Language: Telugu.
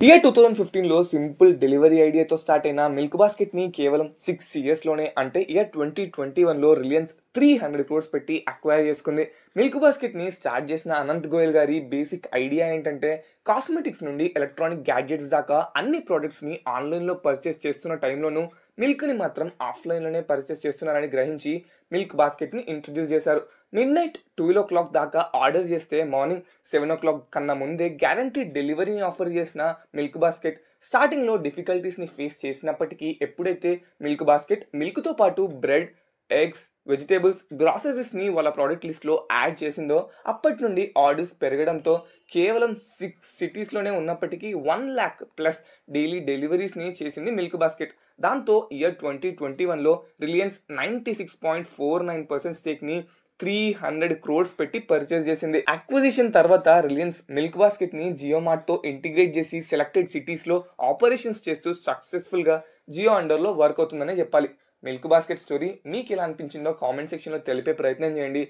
ఇయర్ 2015లో సింపుల్ డెలివరీ ఐడియాతో స్టార్ట్ అయిన మిల్క్ బాస్కెట్ ని కేవలం 6 ఇయర్స్ లోనే అంటే ఇయర్ 2021లో రిలయన్స్ 300 crores పెట్టి అక్వైర్ చేసుకుంది. మిల్క్ బాస్కెట్ ని స్టార్ట్ చేసిన అనంత్ గోయల్ గారి బేసిక్ ఐడియా ఏంటంటే కాస్మెటిక్స్ నుండి ఎలక్ట్రానిక్ గ్యాడ్జెట్స్ దాకా అన్ని ప్రోడక్ట్స్ ని ఆన్లైన్ లో పర్చేస్ చేస్తున్న టైంలోనూ మిల్క్ ని మాత్రం ఆఫ్లైన్ లోనే పర్చేస్ చేస్తున్నారని గ్రహించి మిల్క్ బాస్కెట్ ని ఇంట్రడ్యూస్ చేశారు. మిడ్ నైట్ 12 o'clock దాకా ఆర్డర్ చేస్తే మార్నింగ్ 7 o'clock కన్నా ముందే గ్యారంటీ డెలివరీని ఆఫర్ చేసిన మిల్క్ బాస్కెట్ స్టార్టింగ్ లో డిఫికల్టీస్ ని ఫేస్ చేసినప్పటికీ ఎప్పుడైతే మిల్క్ బాస్కెట్ మిల్క్ తో పాటు బ్రెడ్, ఎగ్స్, వెజిటేబుల్స్, గ్రాసరీస్ ని వాళ్ళ ప్రోడక్ట్ లిస్ట్ లో యాడ్ చేసిందో అప్పటి నుండి ఆర్డర్స్ పెరగడంతో కేవలం 6 cities లోనే ఉన్నప్పటికీ 1 lakh ప్లస్ డైలీ డెలివరీస్ ని చేసింది మిల్క్ బాస్కెట్. దాంతో ఇయర్ 2021లో రిలయన్స్ 96.49% స్టేక్ ని 300 crores పెట్టి పర్చేస్ చేసింది. అక్విజిషన్ తర్వాత రిలయన్స్ మిల్క్ బాస్కెట్ ని జియో మార్ట్ తో ఇంటిగ్రేట్ చేసి సెలెక్టెడ్ సిటీస్ లో ఆపరేషన్స్ చేస్తూ సక్సెస్ఫుల్ గా జియో అండర్ లో వర్క్ అవుతుందనే చెప్పాలి. మిల్క్ బాస్కెట్ స్టోరీ మీకు ఎలా అనిపించిందో కామెంట్ సెక్షన్ లో తెలిపే ప్రయత్నం చేయండి.